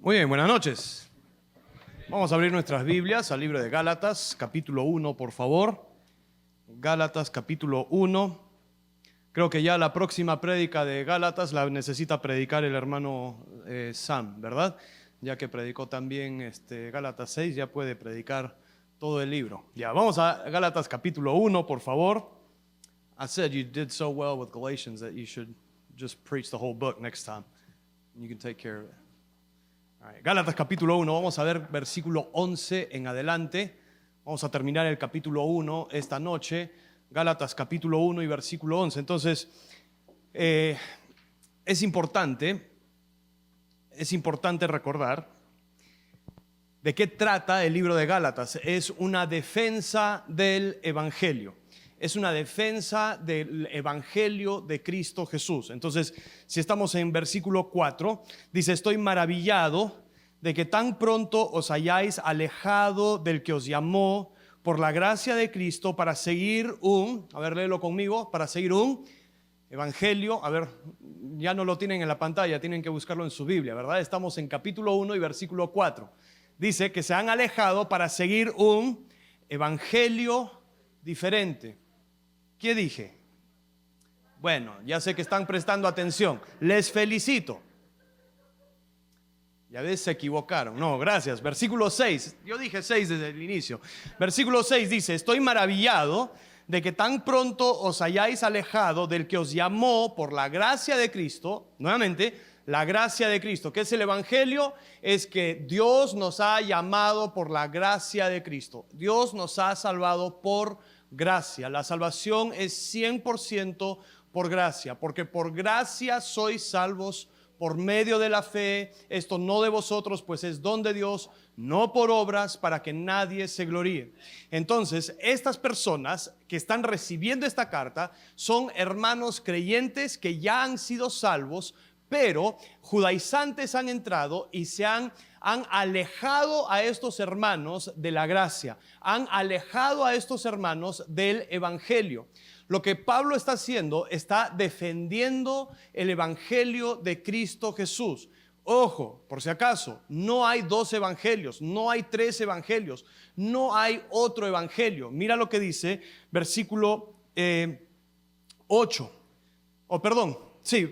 Muy bien, buenas noches. Vamos a abrir nuestras Biblias al libro de Gálatas, capítulo 1, por favor. Gálatas, capítulo 1. Creo que ya la próxima prédica de Gálatas la necesita predicar el hermano Sam, ¿verdad? Ya que predicó también Gálatas 6, ya puede predicar todo el libro. Ya, vamos a Gálatas, capítulo 1, por favor. I said you did so well with Galatians that you should just preach the whole book next time. You can take care of it. All right. Gálatas capítulo 1, vamos a ver versículo 11 en adelante. Vamos a terminar el capítulo 1 esta noche. Gálatas capítulo 1 y versículo 11. Entonces, es importante recordar de qué trata el libro de Gálatas. Es una defensa del Evangelio. Es una defensa del Evangelio de Cristo Jesús. Entonces, si estamos en versículo 4, dice: estoy maravillado de que tan pronto os hayáis alejado del que os llamó por la gracia de Cristo para seguir léelo conmigo, para seguir un Evangelio. Ya no lo tienen en la pantalla, tienen que buscarlo en su Biblia, ¿verdad? Estamos en capítulo 1 y versículo 4. Dice que se han alejado para seguir un Evangelio diferente. ¿Qué dije? Bueno, ya sé que están prestando atención. Les felicito. Ya ves, se equivocaron. No, gracias. Versículo 6. Yo dije 6 desde el inicio. Versículo 6 dice: estoy maravillado de que tan pronto os hayáis alejado del que os llamó por la gracia de Cristo. Nuevamente, la gracia de Cristo. ¿Qué es el Evangelio? Es que Dios nos ha llamado por la gracia de Cristo. Dios nos ha salvado por gracia. La salvación es 100% por gracia, porque por gracia sois salvos por medio de la fe. Esto no de vosotros, pues es don de Dios, no por obras, para que nadie se gloríe. Entonces, estas personas que están recibiendo esta carta son hermanos creyentes que ya han sido salvos, pero judaizantes han entrado y se han alejado a estos hermanos de la gracia, han alejado a estos hermanos del Evangelio. Lo que Pablo está haciendo, está defendiendo el Evangelio de Cristo Jesús. Ojo, por si acaso, no hay 2 evangelios, no hay 3 evangelios, no hay otro evangelio. Mira lo que dice versículo 8,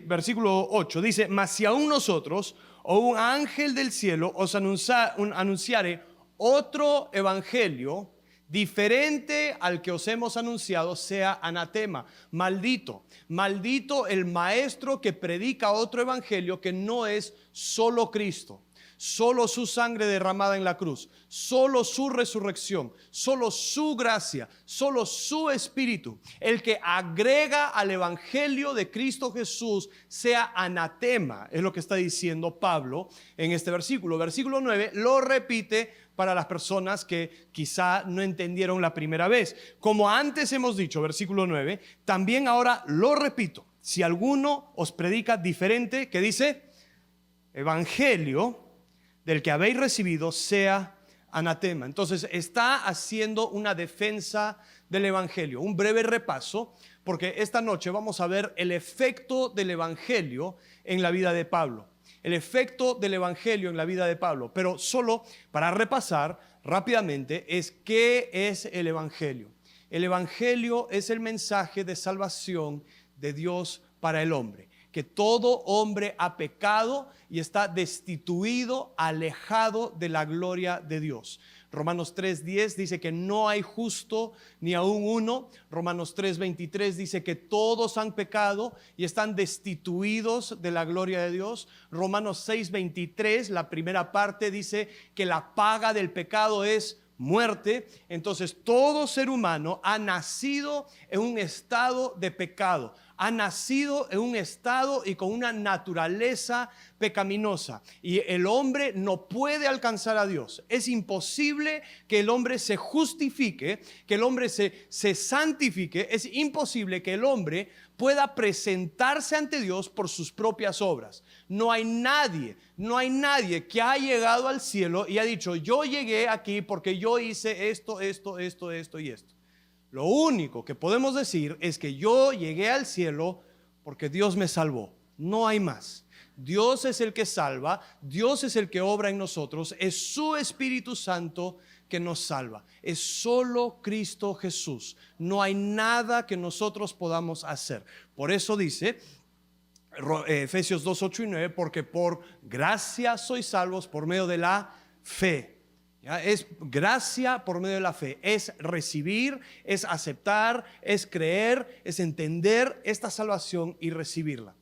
versículo 8, dice: mas si aún nosotros o un ángel del cielo os anunciare otro evangelio diferente al que os hemos anunciado, sea anatema, maldito. Maldito el maestro que predica otro evangelio que no es solo Cristo, solo su sangre derramada en la cruz, solo su resurrección, solo su gracia, solo su espíritu. El que agrega al evangelio de Cristo Jesús sea anatema, es lo que está diciendo Pablo en este versículo. Versículo 9 lo repite para las personas que quizá no entendieron la primera vez. Como antes hemos dicho, versículo 9, también ahora lo repito: si alguno os predica diferente, ¿qué dice? Evangelio del que habéis recibido, sea anatema. Entonces está haciendo una defensa del Evangelio. Un breve repaso, porque esta noche vamos a ver el efecto del Evangelio en la vida de Pablo. El efecto del Evangelio en la vida de Pablo. Pero solo para repasar rápidamente es ¿qué es el Evangelio? El Evangelio es el mensaje de salvación de Dios para el hombre. Que todo hombre ha pecado y está destituido, alejado de la gloria de Dios. Romanos 3:10 dice que no hay justo ni aún uno. Romanos 3:23 dice que todos han pecado y están destituidos de la gloria de Dios. Romanos 6:23, la primera parte, dice que la paga del pecado es muerte. Entonces todo ser humano ha nacido en un estado de pecado, ha nacido en un estado y con una naturaleza pecaminosa, y el hombre no puede alcanzar a Dios. Es imposible que el hombre se justifique, que el hombre se santifique. Es imposible que el hombre pueda presentarse ante Dios por sus propias obras. No hay nadie que ha llegado al cielo y ha dicho: yo llegué aquí porque yo hice esto y esto. Lo único que podemos decir es que yo llegué al cielo porque Dios me salvó. No hay más. Dios es el que salva, Dios es el que obra en nosotros, es su Espíritu Santo que nos salva. Es solo Cristo Jesús. No hay nada que nosotros podamos hacer. Por eso dice Efesios 2, 8 y 9, porque por gracia sois salvos por medio de la fe. ¿Ya? Es gracia por medio de la fe, es recibir, es aceptar, es creer, es entender esta salvación y recibirla.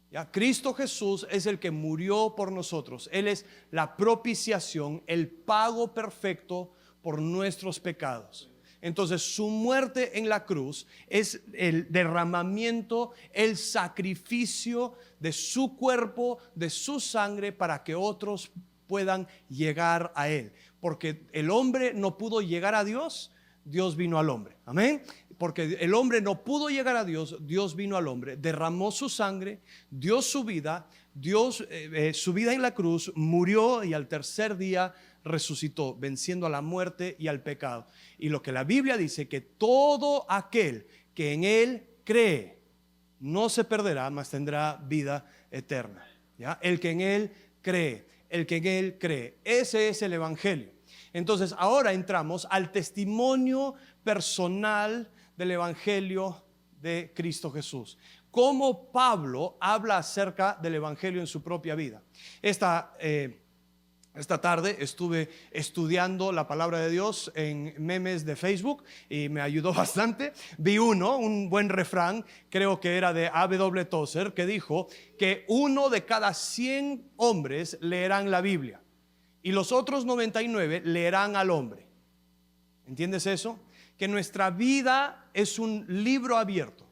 ¿Ya? Cristo Jesús es el que murió por nosotros. Él es la propiciación, el pago perfecto por nuestros pecados. Entonces su muerte en la cruz es el derramamiento, el sacrificio de su cuerpo, de su sangre, para que otros puedan llegar a Él. Porque el hombre no pudo llegar a Dios, Dios vino al hombre. Amén. Porque el hombre no pudo llegar a Dios, Dios vino al hombre, derramó su sangre, dio su vida, su vida en la cruz, murió y al tercer día resucitó, venciendo a la muerte y al pecado. Y lo que la Biblia dice, que todo aquel que en Él cree no se perderá, mas tendrá vida eterna. ¿Ya? El que en Él cree, el que en Él cree. Ese es el Evangelio. Entonces ahora entramos al testimonio personal del Evangelio de Cristo Jesús. Cómo Pablo habla acerca del Evangelio en su propia vida. Esta tarde estuve estudiando la palabra de Dios en memes de Facebook y me ayudó bastante. Vi un buen refrán, creo que era de A.W. Tozer, que dijo que 1 de cada 100 hombres leerán la Biblia y los otros 99 leerán al hombre. ¿Entiendes eso? Que nuestra vida es un libro abierto.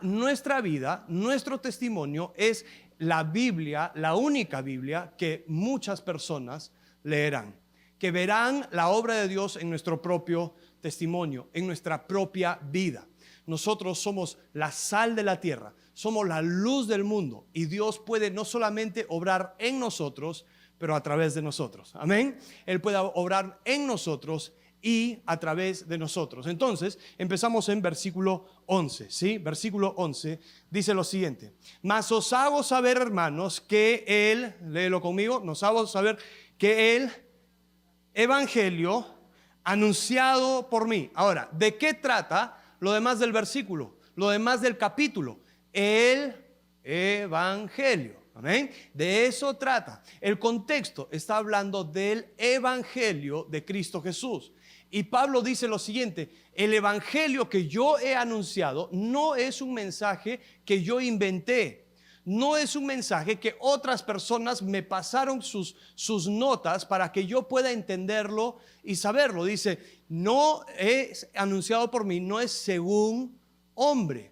Nuestra vida, nuestro testimonio es la Biblia, la única Biblia que muchas personas leerán, que verán la obra de Dios en nuestro propio testimonio, en nuestra propia vida. Nosotros somos la sal de la tierra, somos la luz del mundo y Dios puede no solamente obrar en nosotros, pero a través de nosotros. Amén. Él puede obrar en nosotros y a través de nosotros. Entonces, empezamos en versículo 11, ¿sí? Versículo 11 dice lo siguiente: mas os hago saber, hermanos, que el, léelo conmigo, nos hago saber que el evangelio anunciado por mí. Ahora, ¿de qué trata lo demás del versículo? Lo demás del capítulo. El evangelio. Amén. De eso trata. El contexto está hablando del evangelio de Cristo Jesús. Y Pablo dice lo siguiente: el evangelio que yo he anunciado no es un mensaje que yo inventé, no es un mensaje que otras personas me pasaron sus notas para que yo pueda entenderlo y saberlo. Dice, no es anunciado por mí, no es según hombre.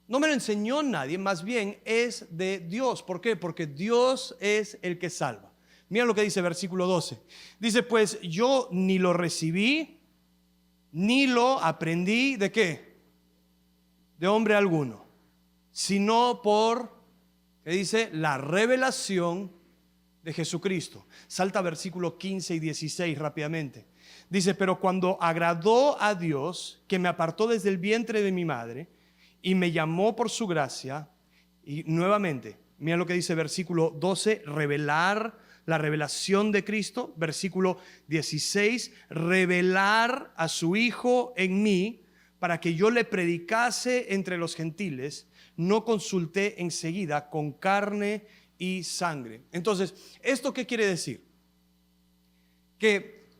No me lo enseñó nadie, más bien es de Dios. ¿Por qué? Porque Dios es el que salva. Mira lo que dice versículo 12. Dice, pues yo ni lo recibí, ni lo aprendí, ¿de qué? De hombre alguno, sino por, ¿qué dice? La revelación de Jesucristo. Salta versículo 15 y 16 rápidamente. Dice, pero cuando agradó a Dios, que me apartó desde el vientre de mi madre, y me llamó por su gracia, y nuevamente, mira lo que dice versículo 12, revelar la revelación de Cristo. Versículo 16, revelar a su Hijo en mí, para que yo le predicase entre los gentiles. No consulté enseguida con carne y sangre. Entonces, ¿esto qué quiere decir?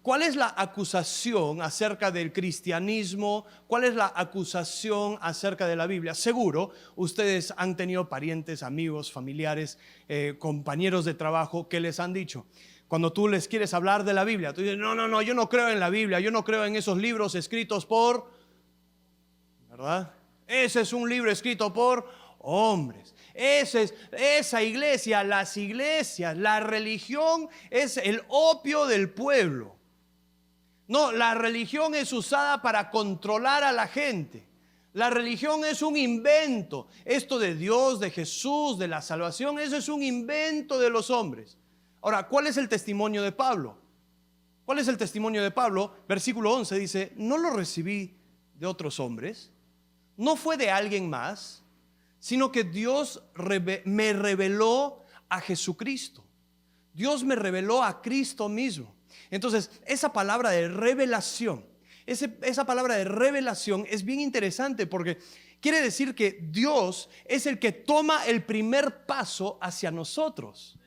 ¿Cuál es la acusación acerca del cristianismo? ¿Cuál es la acusación acerca de la Biblia? Seguro ustedes han tenido parientes, amigos, familiares, compañeros de trabajo que les han dicho, cuando tú les quieres hablar de la Biblia, tú dices, no, yo no creo en la Biblia, yo no creo en esos libros escritos por, ¿verdad? Ese es un libro escrito por hombres. Esa iglesia, las iglesias, la religión es el opio del pueblo. No, la religión es usada para controlar a la gente. La religión es un invento. Esto de Dios, de Jesús, de la salvación, eso es un invento de los hombres. Ahora, ¿cuál es el testimonio de Pablo? ¿Cuál es el testimonio de Pablo? Versículo 11 dice, no lo recibí de otros hombres, no fue de alguien más, sino que Dios me reveló a Jesucristo. Dios me reveló a Cristo mismo. Entonces, esa palabra de revelación, esa palabra de revelación es bien interesante porque quiere decir que Dios es el que toma el primer paso hacia nosotros.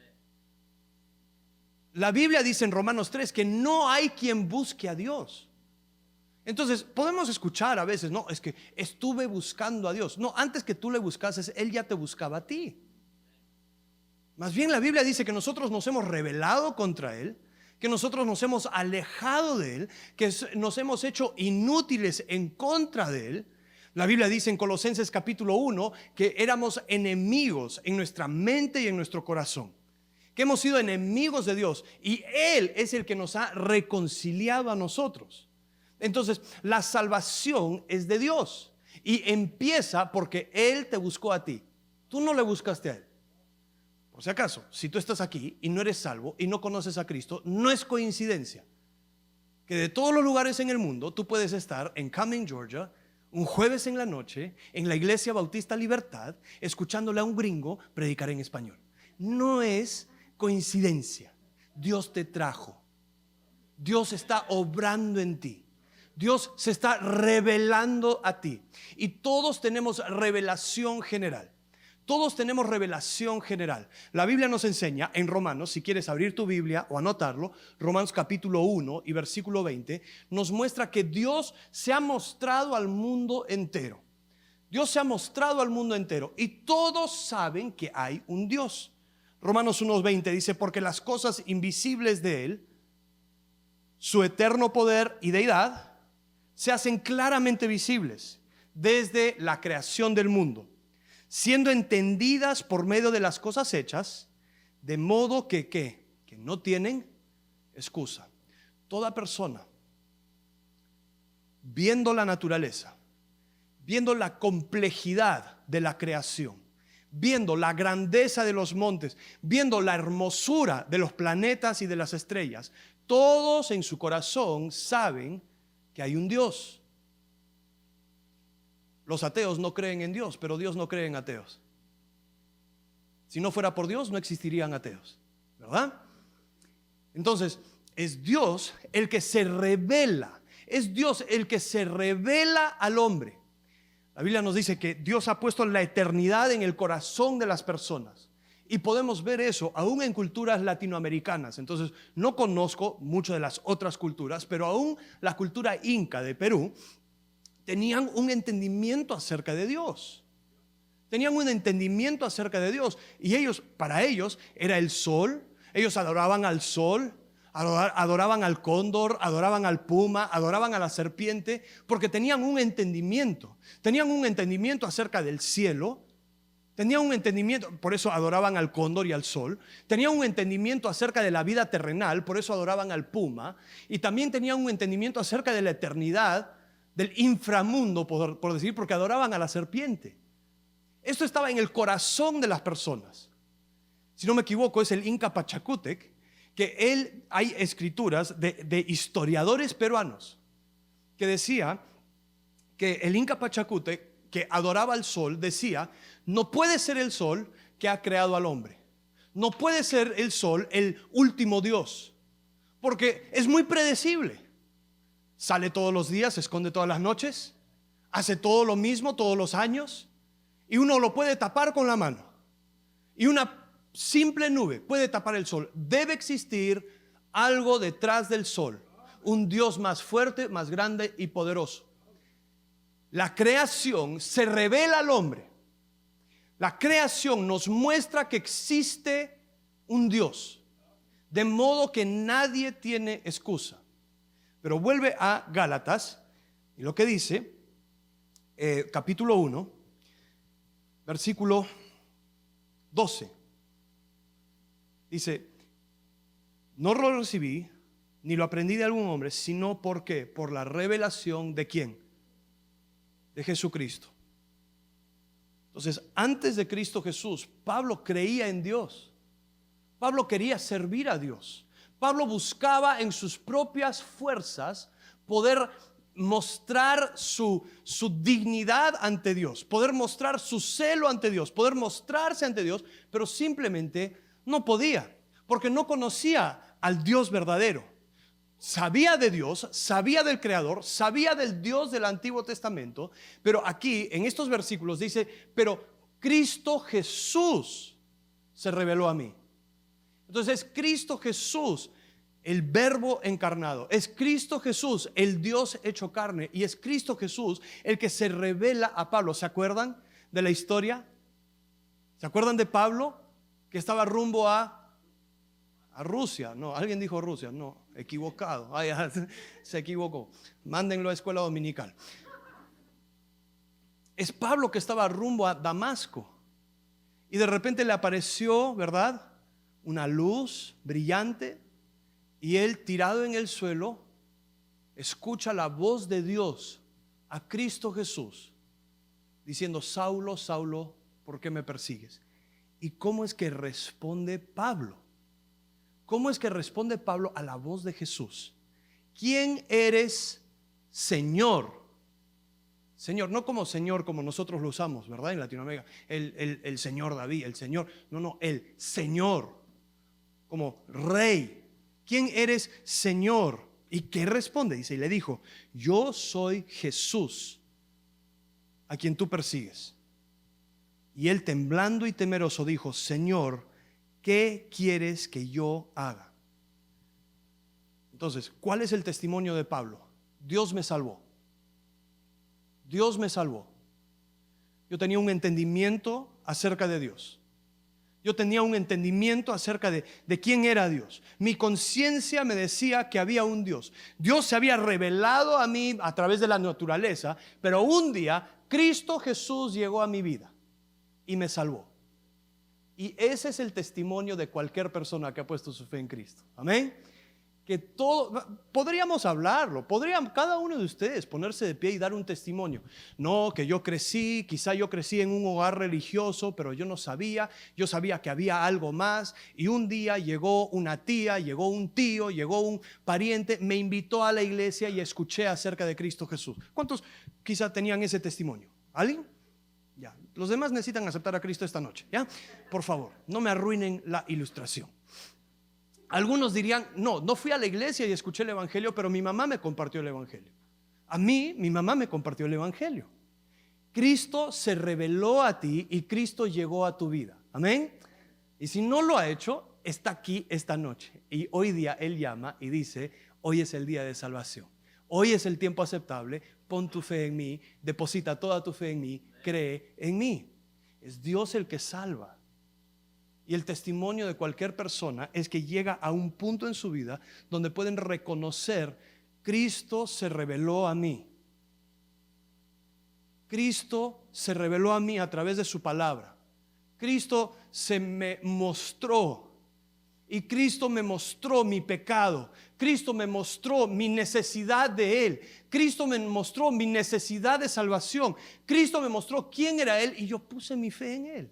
La Biblia dice en Romanos 3 que no hay quien busque a Dios. Entonces podemos escuchar a veces, no, es que estuve buscando a Dios. No, antes que tú le buscases, Él ya te buscaba a ti. Más bien la Biblia dice que nosotros nos hemos rebelado contra Él, que nosotros nos hemos alejado de Él, que nos hemos hecho inútiles en contra de Él. La Biblia dice en Colosenses capítulo 1 que éramos enemigos en nuestra mente y en nuestro corazón, que hemos sido enemigos de Dios y Él es el que nos ha reconciliado a nosotros. Entonces la salvación es de Dios y empieza porque Él te buscó a ti. Tú no le buscaste a Él. Por si acaso, si tú estás aquí y no eres salvo y no conoces a Cristo, no es coincidencia que de todos los lugares en el mundo tú puedes estar en Cumming, Georgia, un jueves en la noche en la Iglesia Bautista Libertad, escuchándole a un gringo predicar en español. No es coincidencia. Dios te trajo. Dios está obrando en ti. Dios se está revelando a ti. Y todos tenemos revelación general. Todos tenemos revelación general. La Biblia nos enseña en Romanos, si quieres abrir tu Biblia o anotarlo, Romanos capítulo 1 y versículo 20, nos muestra que Dios se ha mostrado al mundo entero. Dios se ha mostrado al mundo entero y todos saben que hay un Dios. Romanos 1:20 dice, porque las cosas invisibles de Él, su eterno poder y deidad, se hacen claramente visibles desde la creación del mundo, siendo entendidas por medio de las cosas hechas, de modo que no tienen excusa. Toda persona, viendo la naturaleza, viendo la complejidad de la creación, viendo la grandeza de los montes, viendo la hermosura de los planetas y de las estrellas, todos en su corazón saben que hay un Dios. Los ateos no creen en Dios, pero Dios no cree en ateos. Si no fuera por Dios, no existirían ateos, ¿verdad? Entonces, es Dios el que se revela. Es Dios el que se revela al hombre. La Biblia nos dice que Dios ha puesto la eternidad en el corazón de las personas. Y podemos ver eso aún en culturas latinoamericanas. Entonces, no conozco mucho de las otras culturas, pero aún la cultura inca de Perú tenían un entendimiento acerca de Dios. Tenían un entendimiento acerca de Dios. Y ellos, para ellos, era el sol. Ellos adoraban al sol, adoraban al cóndor, adoraban al puma, adoraban a la serpiente, porque tenían un entendimiento. Tenían un entendimiento acerca del cielo. Tenían un entendimiento, por eso adoraban al cóndor y al sol. Tenían un entendimiento acerca de la vida terrenal, por eso adoraban al puma. Y también tenían un entendimiento acerca de la eternidad, del inframundo, por decir, porque adoraban a la serpiente. Esto estaba en el corazón de las personas. Si no me equivoco, es el Inca Pachacútec, que hay escrituras de historiadores peruanos que decía que el Inca Pachacútec, que adoraba al sol, decía: no puede ser el sol que ha creado al hombre. No puede ser el sol el último Dios, porque es muy predecible. Sale todos los días, se esconde todas las noches, hace todo lo mismo todos los años, y uno lo puede tapar con la mano. Y una simple nube puede tapar el sol. Debe existir algo detrás del sol, un Dios más fuerte, más grande y poderoso. La creación se revela al hombre. La creación nos muestra que existe un Dios, de modo que nadie tiene excusa. Pero vuelve a Gálatas y lo que dice, capítulo 1, versículo 12. Dice: no lo recibí ni lo aprendí de algún hombre, sino porque por la revelación de ¿quién? De Jesucristo. Entonces, antes de Cristo Jesús, Pablo creía en Dios. Pablo quería servir a Dios. Pablo buscaba en sus propias fuerzas poder mostrar su dignidad ante Dios, poder mostrar su celo ante Dios, poder mostrarse ante Dios, pero simplemente No podía, porque no conocía al Dios verdadero. Sabía de Dios, sabía del Creador, sabía del Dios del Antiguo Testamento, pero aquí en estos versículos dice, pero Cristo Jesús se reveló a mí. Entonces es Cristo Jesús el Verbo encarnado, es Cristo Jesús el Dios hecho carne, y es Cristo Jesús el que se revela a Pablo. ¿Se acuerdan de la historia? ¿Se acuerdan de Pablo que estaba rumbo a Rusia? No, alguien dijo Rusia, no, equivocado. Ay, se equivocó. Mándenlo a escuela dominical. Es Pablo que estaba rumbo a Damasco, y de repente le apareció, ¿verdad?, una luz brillante, y él, tirado en el suelo, escucha la voz de Dios a Cristo Jesús diciendo: Saulo, Saulo, ¿por qué me persigues? ¿Y cómo es que responde Pablo? ¿Cómo es que responde Pablo a la voz de Jesús? ¿Quién eres, Señor? Señor, no como Señor como nosotros lo usamos, ¿verdad? En Latinoamérica, el Señor David, el Señor. No, el Señor, como Rey. ¿Quién eres, Señor? ¿Y qué responde? Dice, y le dijo: yo soy Jesús, a quien tú persigues. Y él, temblando y temeroso, dijo: Señor, ¿qué quieres que yo haga? Entonces, ¿cuál es el testimonio de Pablo? Dios me salvó. Dios me salvó. Yo tenía un entendimiento acerca de Dios. Yo tenía un entendimiento acerca de quién era Dios. Mi conciencia me decía que había un Dios. Dios se había revelado a mí a través de la naturaleza, pero un día Cristo Jesús llegó a mi vida y me salvó. Y ese es el testimonio de cualquier persona que ha puesto su fe en Cristo. Amén. Que todo, podríamos hablarlo, podrían cada uno de ustedes ponerse de pie y dar un testimonio. No, que quizá yo crecí en un hogar religioso, pero yo sabía que había algo más, y un día llegó una tía, llegó un tío, llegó un pariente, me invitó a la iglesia y escuché acerca de Cristo Jesús. ¿Cuántos quizá tenían ese testimonio? ¿Alguien? Ya, los demás necesitan aceptar a Cristo esta noche, ¿ya? Por favor, no me arruinen la ilustración. Algunos dirían: no fui a la iglesia y escuché el evangelio, pero mi mamá me compartió el evangelio. A mí, mi mamá me compartió el evangelio. Cristo se reveló a ti y Cristo llegó a tu vida. Amén. Y si no lo ha hecho, está aquí esta noche. Y hoy día Él llama y dice: hoy es el día de salvación. Hoy es el tiempo aceptable. Pon tu fe en mí, deposita toda tu fe en mí, cree en mí. Es Dios el que salva. Y el testimonio de cualquier persona es que llega a un punto en su vida donde pueden reconocer: Cristo se reveló a mí. Cristo se reveló a mí a través de su palabra. Cristo se me mostró. Y Cristo me mostró mi pecado. Cristo me mostró mi necesidad de Él. Cristo me mostró mi necesidad de salvación. Cristo me mostró quién era Él y yo puse mi fe en Él.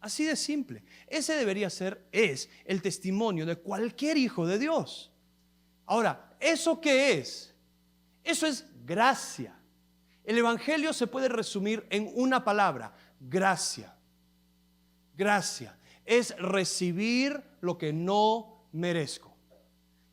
Así de simple. Ese debería ser, es el testimonio de cualquier hijo de Dios. Ahora, ¿eso qué es? Eso es gracia. El evangelio se puede resumir en una palabra: gracia. Gracia es recibir lo que no merezco.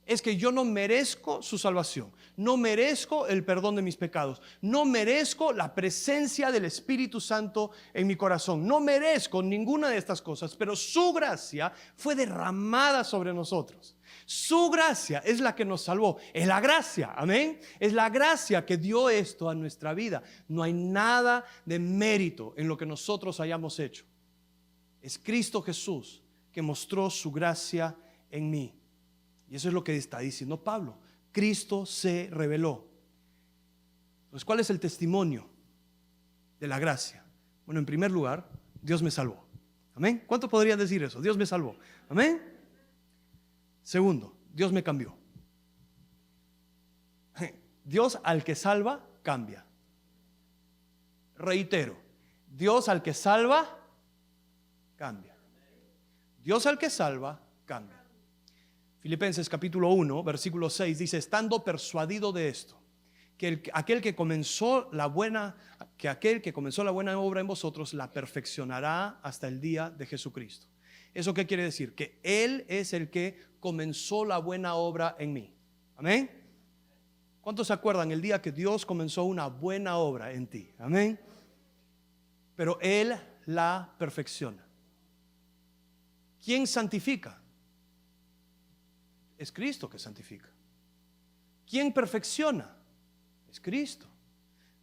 Es que yo no merezco su salvación, no merezco el perdón de mis pecados, no merezco la presencia del Espíritu Santo en mi corazón, no merezco ninguna de estas cosas, pero su gracia fue derramada sobre nosotros. Su gracia es la que nos salvó. Es la gracia, amén. Es la gracia que dio esto a nuestra vida. No hay nada de mérito en lo que nosotros hayamos hecho. Es Cristo Jesús que mostró su gracia en mí. Y eso es lo que está diciendo Pablo. Cristo se reveló. Entonces, ¿cuál es el testimonio de la gracia? Bueno, en primer lugar, Dios me salvó. Amén. ¿Cuánto podrían decir eso? Dios me salvó. Amén. Segundo, Dios me cambió. Dios al que salva, cambia. Reitero, Dios al que salva, cambia. Dios al que salva, cambia. Filipenses capítulo 1, versículo 6 dice: estando persuadido de esto, que aquel que comenzó la buena obra en vosotros la perfeccionará hasta el día de Jesucristo. ¿Eso qué quiere decir? Que Él es el que comenzó la buena obra en mí. Amén. ¿Cuántos se acuerdan el día que Dios comenzó una buena obra en ti? Amén. Pero Él la perfecciona. ¿Quién santifica? Es Cristo que santifica. ¿Quién perfecciona? Es Cristo.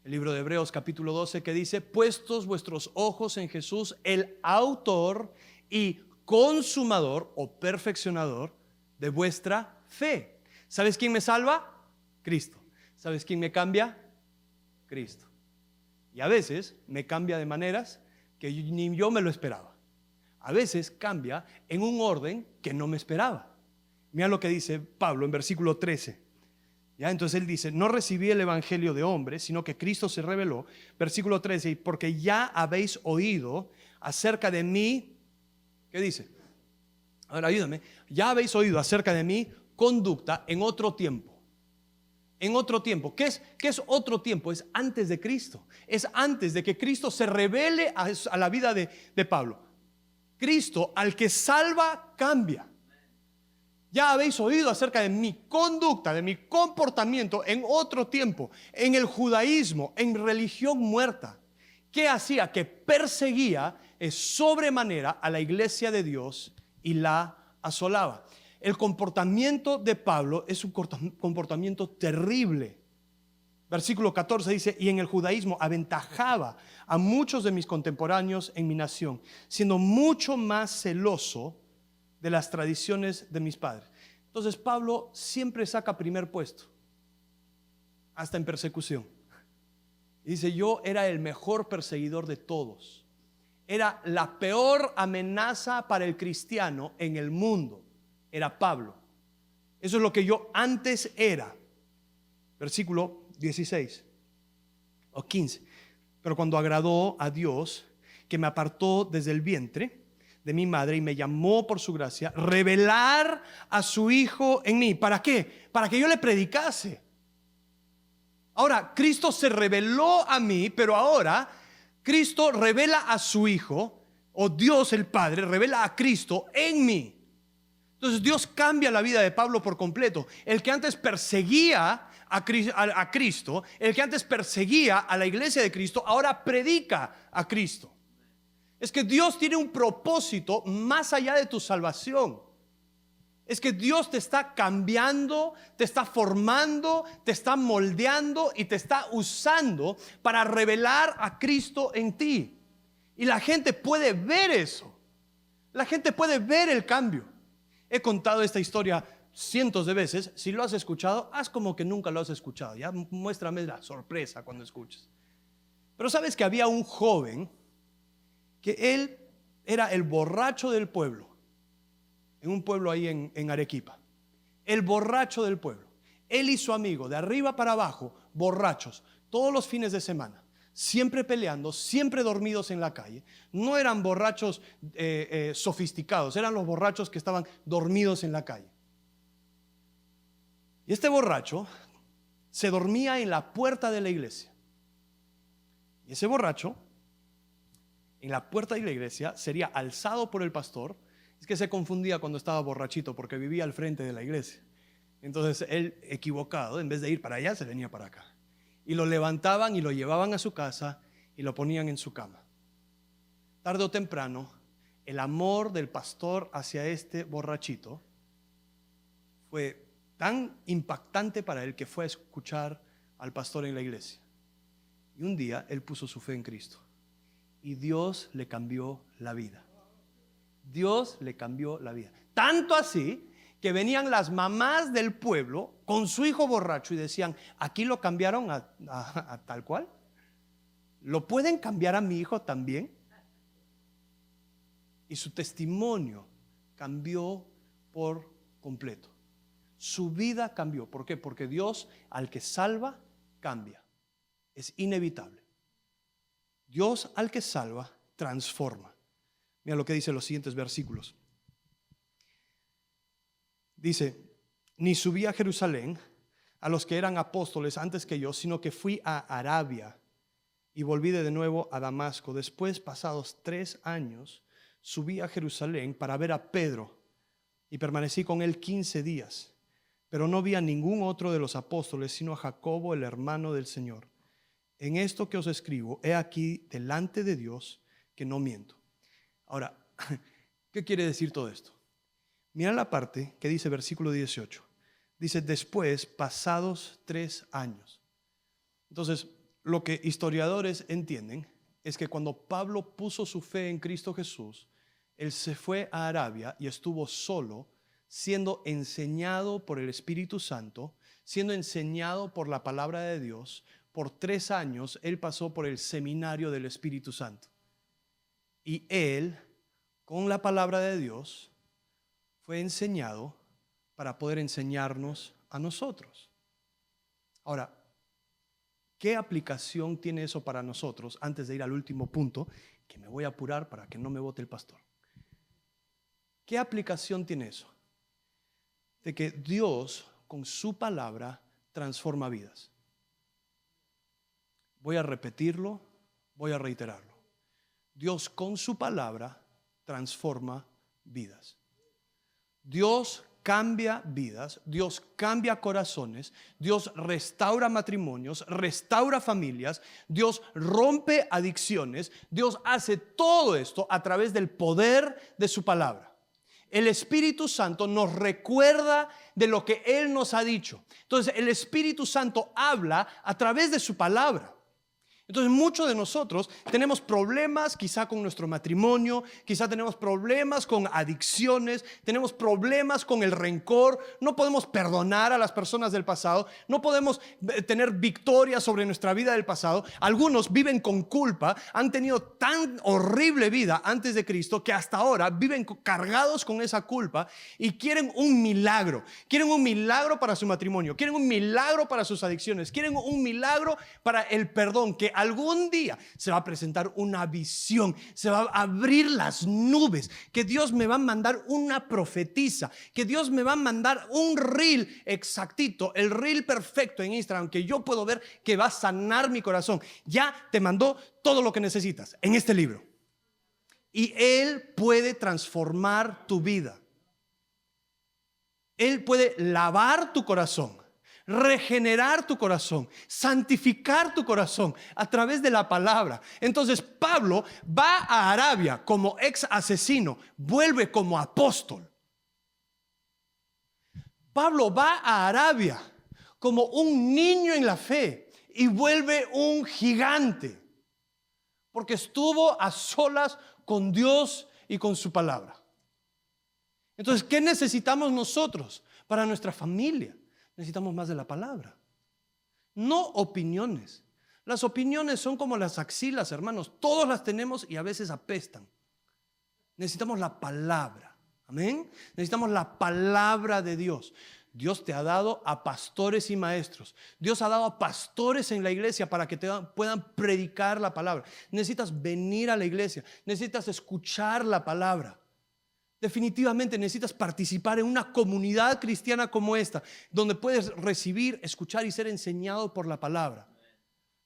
El libro de Hebreos capítulo 12 que dice: puestos vuestros ojos en Jesús, el autor y consumador o perfeccionador de vuestra fe. ¿Sabes quién me salva? Cristo. ¿Sabes quién me cambia? Cristo. Y a veces me cambia de maneras que ni yo me lo esperaba. A veces cambia en un orden que no me esperaba. Mira lo que dice Pablo en versículo 13. ¿Ya? Entonces él dice: no recibí el evangelio de hombres, sino que Cristo se reveló. Versículo 13: porque ya habéis oído acerca de mí. ¿Qué dice? Ahora ayúdame. Ya habéis oído acerca de mi conducta en otro tiempo. En otro tiempo. ¿Qué es otro tiempo? Es antes de Cristo. Es antes de que Cristo se revele a la vida de Pablo. Cristo, al que salva, cambia. Ya habéis oído acerca de mi conducta, de mi comportamiento en otro tiempo, en el judaísmo, en religión muerta. ¿Qué hacía? Que perseguía sobremanera a la iglesia de Dios y la asolaba. El comportamiento de Pablo es un comportamiento terrible. Versículo 14 dice: y en el judaísmo aventajaba a muchos de mis contemporáneos en mi nación, siendo mucho más celoso de las tradiciones de mis padres. Entonces Pablo siempre saca primer puesto, hasta en persecución. Y dice: yo era el mejor perseguidor de todos. Era la peor amenaza para el cristiano en el mundo. Era Pablo. Eso es lo que yo antes era. Versículo 16 o 15. Pero cuando agradó a Dios, que me apartó desde el vientre de mi madre y me llamó por su gracia, revelar a su Hijo en mí. ¿Para qué? Para que yo le predicase. Ahora, Cristo se reveló a mí, pero ahora Cristo revela a su Hijo, o Dios el Padre revela a Cristo en mí. Entonces Dios cambia la vida de Pablo por completo. El que antes perseguía a Cristo, el que antes perseguía a la iglesia de Cristo, ahora predica a Cristo. Es que Dios tiene un propósito más allá de tu salvación. Es que Dios te está cambiando, te está formando, te está moldeando y te está usando para revelar a Cristo en ti. Y la gente puede ver eso. La gente puede ver el cambio. He contado esta historia cientos de veces. Si lo has escuchado, haz como que nunca lo has escuchado. Ya muéstrame la sorpresa cuando escuches. Pero sabes que había un joven que él era el borracho del pueblo, en un pueblo ahí en Arequipa. El borracho del pueblo. Él y su amigo, de arriba para abajo, borrachos, todos los fines de semana, siempre peleando, siempre dormidos en la calle. No eran borrachos sofisticados, eran los borrachos que estaban dormidos en la calle. Y este borracho se dormía en la puerta de la iglesia. Y ese borracho, en la puerta de la iglesia, sería alzado por el pastor. Es que se confundía cuando estaba borrachito porque vivía al frente de la iglesia. Entonces él, equivocado, en vez de ir para allá, se venía para acá. Y lo levantaban y lo llevaban a su casa y lo ponían en su cama. Tarde o temprano, el amor del pastor hacia este borrachito fue tan impactante para él que fue a escuchar al pastor en la iglesia. Y un día él puso su fe en Cristo. Y Dios le cambió la vida. Dios le cambió la vida. Tanto así que venían las mamás del pueblo con su hijo borracho y decían: aquí lo cambiaron a tal cual. ¿Lo pueden cambiar a mi hijo también? Y su testimonio cambió por completo. Su vida cambió. ¿Por qué? Porque Dios, al que salva, cambia. Es inevitable. Dios, al que salva, transforma. Mira lo que dice los siguientes versículos. Dice: ni subí a Jerusalén a los que eran apóstoles antes que yo, sino que fui a Arabia y volví de nuevo a Damasco. Después, pasados 3 años, subí a Jerusalén para ver a Pedro y permanecí con él 15 días. Pero no vi a ningún otro de los apóstoles, sino a Jacobo, el hermano del Señor. En esto que os escribo, he aquí delante de Dios que no miento. Ahora, ¿qué quiere decir todo esto? Mira la parte que dice versículo 18. Dice, después, pasados 3 años. Entonces, lo que historiadores entienden es que cuando Pablo puso su fe en Cristo Jesús, él se fue a Arabia y estuvo solo, siendo enseñado por el Espíritu Santo, siendo enseñado por la palabra de Dios. Por 3 años él pasó por el seminario del Espíritu Santo. Y él, con la palabra de Dios, fue enseñado para poder enseñarnos a nosotros. Ahora, ¿qué aplicación tiene eso para nosotros? Antes de ir al último punto, que me voy a apurar para que no me bote el pastor. ¿Qué aplicación tiene eso? De que Dios con su palabra transforma vidas. Voy a repetirlo, voy a reiterarlo. Dios con su palabra transforma vidas. Dios cambia vidas, Dios cambia corazones, Dios restaura matrimonios, restaura familias, Dios rompe adicciones, Dios hace todo esto a través del poder de su palabra. El Espíritu Santo nos recuerda de lo que Él nos ha dicho. Entonces el Espíritu Santo habla a través de su palabra. Entonces muchos de nosotros tenemos problemas quizá con nuestro matrimonio, quizá tenemos problemas con adicciones, tenemos problemas con el rencor, no podemos perdonar a las personas del pasado, no podemos tener victoria sobre nuestra vida del pasado. Algunos viven con culpa, han tenido tan horrible vida antes de Cristo que hasta ahora viven cargados con esa culpa y quieren un milagro para su matrimonio, quieren un milagro para sus adicciones, quieren un milagro para el perdón, que algún día se va a presentar una visión, se va a abrir las nubes, que Dios me va a mandar una profetisa, que Dios me va a mandar un reel exactito, el reel perfecto en Instagram, que yo puedo ver que va a sanar mi corazón. Ya te mandó todo lo que necesitas en este libro. Y Él puede transformar tu vida. Él puede lavar tu corazón, regenerar tu corazón, santificar tu corazón a través de la palabra. Entonces Pablo va a Arabia como ex asesino, vuelve como apóstol. Pablo va a Arabia como un niño en la fe y vuelve un gigante, porque estuvo a solas con Dios y con su palabra. Entonces, ¿qué necesitamos nosotros para nuestra familia? Necesitamos más de la palabra, no opiniones. Las opiniones son como las axilas, hermanos. Todos las tenemos y a veces apestan. Necesitamos la palabra. Amén. Necesitamos la palabra de Dios. Dios te ha dado a pastores y maestros. Dios ha dado a pastores en la iglesia para que puedan predicar la palabra. Necesitas venir a la iglesia. Necesitas escuchar la palabra. Definitivamente necesitas participar en una comunidad cristiana como esta, donde puedes recibir, escuchar y ser enseñado por la palabra.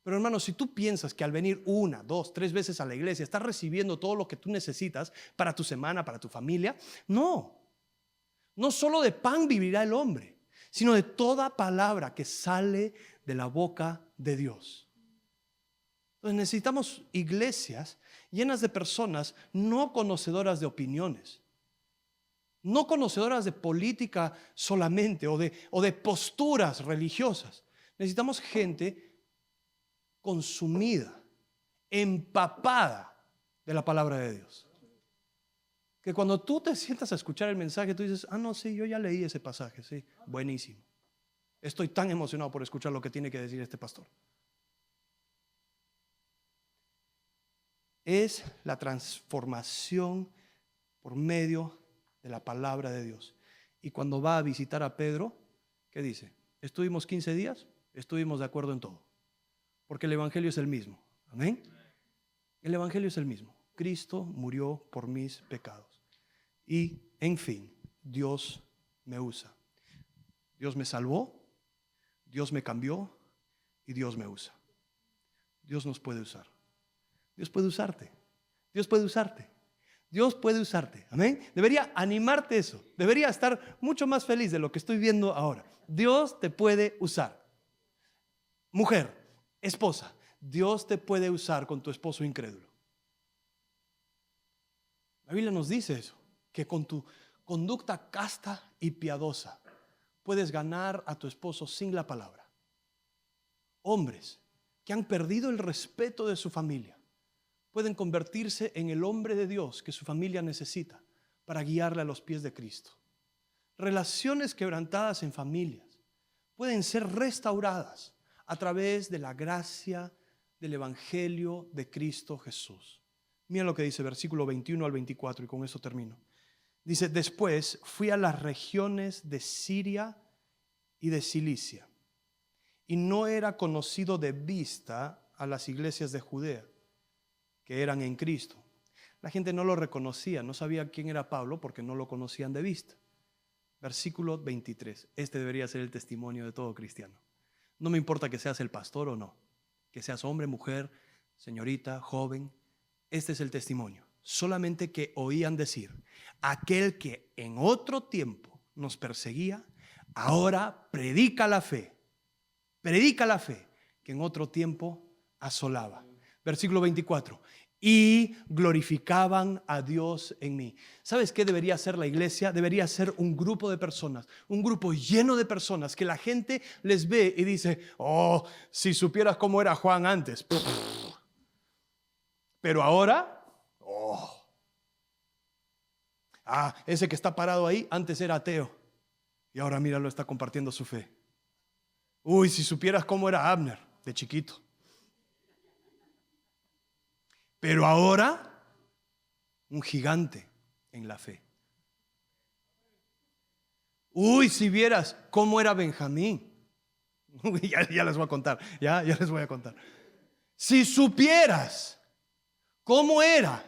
Pero hermano, si tú piensas que al venir 1, 2, 3 veces a la iglesia estás recibiendo todo lo que tú necesitas para tu semana, para tu familia, no solo de pan vivirá el hombre, sino de toda palabra que sale de la boca de Dios. Entonces necesitamos iglesias llenas de personas no conocedoras de opiniones, no conocedoras de política solamente o de posturas religiosas. Necesitamos gente consumida, empapada de la palabra de Dios. Que cuando tú te sientas a escuchar el mensaje, tú dices, no, sí, yo ya leí ese pasaje, sí, buenísimo. Estoy tan emocionado por escuchar lo que tiene que decir este pastor. Es la transformación por medio de la palabra de Dios. Y cuando va a visitar a Pedro, ¿qué dice? Estuvimos 15 días, estuvimos de acuerdo en todo. Porque el evangelio es el mismo. Amén. El evangelio es el mismo. Cristo murió por mis pecados. Y, en fin, Dios me usa. Dios me salvó, Dios me cambió y Dios me usa. Dios nos puede usar. Dios puede usarte. Dios puede usarte. Dios puede usarte, amén. Debería animarte eso, debería estar mucho más feliz de lo que estoy viendo ahora. Dios te puede usar. Mujer, esposa, Dios te puede usar con tu esposo incrédulo. La Biblia nos dice eso, que con tu conducta casta y piadosa puedes ganar a tu esposo sin la palabra. Hombres que han perdido el respeto de su familia pueden convertirse en el hombre de Dios que su familia necesita para guiarle a los pies de Cristo. Relaciones quebrantadas en familias pueden ser restauradas a través de la gracia del Evangelio de Cristo Jesús. Mira lo que dice versículo 21 al 24 y con eso termino. Dice, después fui a las regiones de Siria y de Cilicia y no era conocido de vista a las iglesias de Judea que eran en Cristo. La gente no lo reconocía, no sabía quién era Pablo porque no lo conocían de vista. Versículo 23, este debería ser el testimonio de todo cristiano. No me importa que seas el pastor o no, que seas hombre, mujer, señorita, joven, este es el testimonio. Solamente que oían decir, aquel que en otro tiempo nos perseguía, ahora predica la fe que en otro tiempo asolaba. Versículo 24, y glorificaban a Dios en mí. ¿Sabes qué debería ser la iglesia? Debería ser un grupo de personas, un grupo lleno de personas que la gente les ve y dice, oh, si supieras cómo era Juan antes. Pero ahora, oh. Ese que está parado ahí antes era ateo y ahora míralo, está compartiendo su fe. Uy, si supieras cómo era Abner de chiquito. Pero ahora, un gigante en la fe. Uy, si vieras cómo era Benjamín. Ya les voy a contar, ya les voy a contar. Si supieras cómo era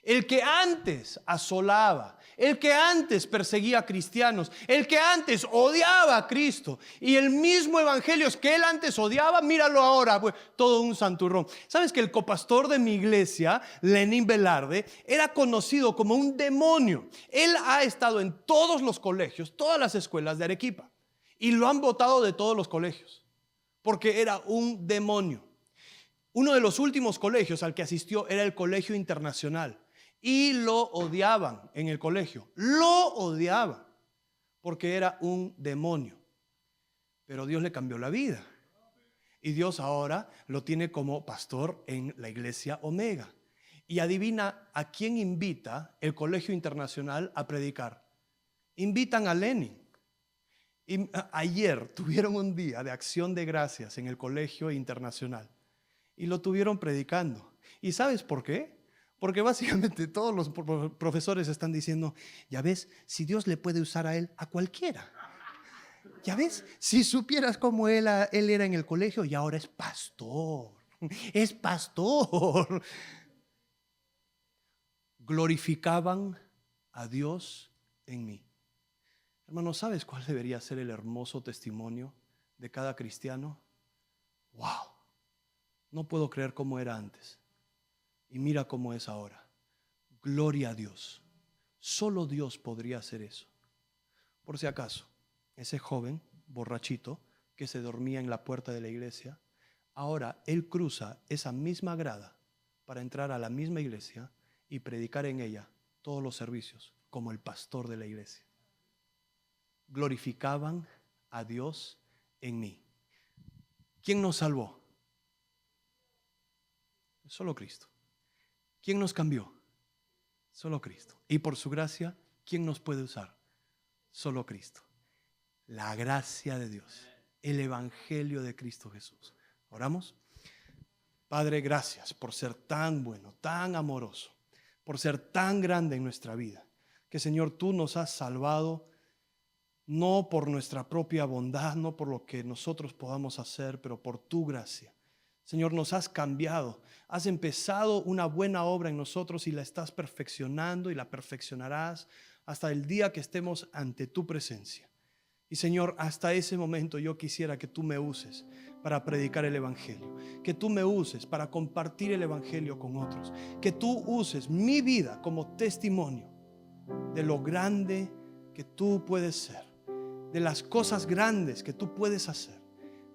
el que antes asolaba, el que antes perseguía a cristianos, el que antes odiaba a Cristo, y el mismo evangelio que él antes odiaba, míralo ahora, pues, todo un santurrón. ¿Sabes que el copastor de mi iglesia, Lenín Velarde, era conocido como un demonio? Él ha estado en todos los colegios, todas las escuelas de Arequipa, y lo han botado de todos los colegios, porque era un demonio. Uno de los últimos colegios al que asistió era el Colegio Internacional. Y lo odiaban en el colegio, lo odiaban porque era un demonio. Pero Dios le cambió la vida y Dios ahora lo tiene como pastor en la iglesia Omega. Y adivina a quién invita el Colegio Internacional a predicar. Invitan a Lenin. Y ayer tuvieron un día de acción de gracias en el Colegio Internacional y lo tuvieron predicando. ¿Y sabes por qué? Porque básicamente todos los profesores están diciendo, ya ves, si Dios le puede usar a él, a cualquiera. Ya ves, si supieras cómo él era en el colegio y ahora es pastor. Es pastor. Glorificaban a Dios en mí. Hermano, ¿sabes cuál debería ser el hermoso testimonio de cada cristiano? ¡Wow! No puedo creer cómo era antes. Y mira cómo es ahora. Gloria a Dios. Solo Dios podría hacer eso. Por si acaso, ese joven borrachito que se dormía en la puerta de la iglesia, ahora él cruza esa misma grada para entrar a la misma iglesia y predicar en ella todos los servicios como el pastor de la iglesia. Glorificaban a Dios en mí. ¿Quién nos salvó? Solo Cristo. ¿Quién nos cambió? Solo Cristo. Y por su gracia, ¿quién nos puede usar? Solo Cristo. La gracia de Dios. El evangelio de Cristo Jesús. ¿Oramos? Padre, gracias por ser tan bueno, tan amoroso, por ser tan grande en nuestra vida. Que Señor, tú nos has salvado no por nuestra propia bondad, no por lo que nosotros podamos hacer, pero por tu gracia. Señor, nos has cambiado, has empezado una buena obra en nosotros y la estás perfeccionando y la perfeccionarás hasta el día que estemos ante tu presencia. Y Señor, hasta ese momento yo quisiera que tú me uses para predicar el Evangelio. Que tú me uses para compartir el Evangelio con otros. Que tú uses mi vida como testimonio de lo grande que tú puedes ser, de las cosas grandes que tú puedes hacer,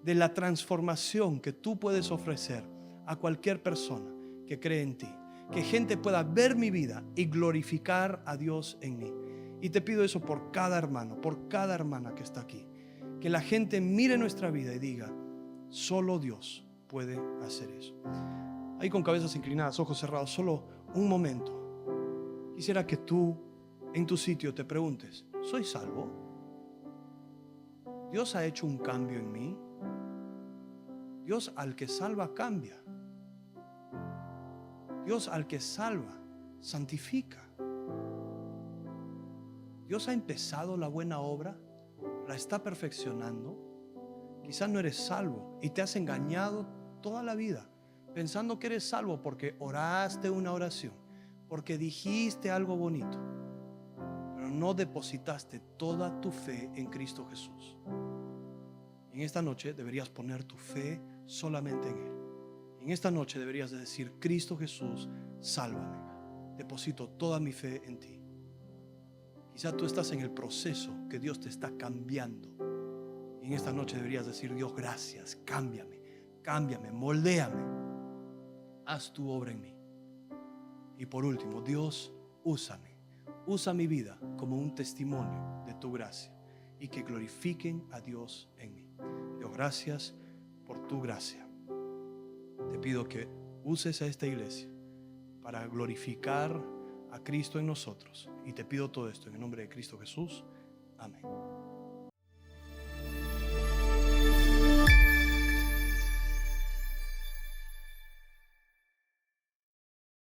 de la transformación que tú puedes ofrecer a cualquier persona que cree en ti. Que gente pueda ver mi vida y glorificar a Dios en mí. Y te pido eso por cada hermano, por cada hermana que está aquí. Que la gente mire nuestra vida y diga: solo Dios puede hacer eso. Ahí con cabezas inclinadas, ojos cerrados, solo un momento. Quisiera que tú en tu sitio te preguntes: ¿soy salvo? ¿Dios ha hecho un cambio en mí? Dios al que salva cambia. Dios al que salva santifica. Dios ha empezado la buena obra, la está perfeccionando. Quizás no eres salvo y te has engañado toda la vida pensando que eres salvo porque oraste una oración, porque dijiste algo bonito, pero no depositaste toda tu fe en Cristo Jesús. En esta noche deberías poner tu fe solamente en Él. En esta noche deberías de decir: Cristo Jesús, sálvame. Deposito toda mi fe en ti. Quizá tú estás en el proceso que Dios te está cambiando. Y en esta noche deberías decir: Dios, gracias, cámbiame, cámbiame, moldéame. Haz tu obra en mí. Y por último, Dios, úsame. Usa mi vida como un testimonio de tu gracia y que glorifiquen a Dios en mí. Dios, gracias por tu gracia. Te pido que uses a esta iglesia para glorificar a Cristo en nosotros. Y te pido todo esto en el nombre de Cristo Jesús. Amén.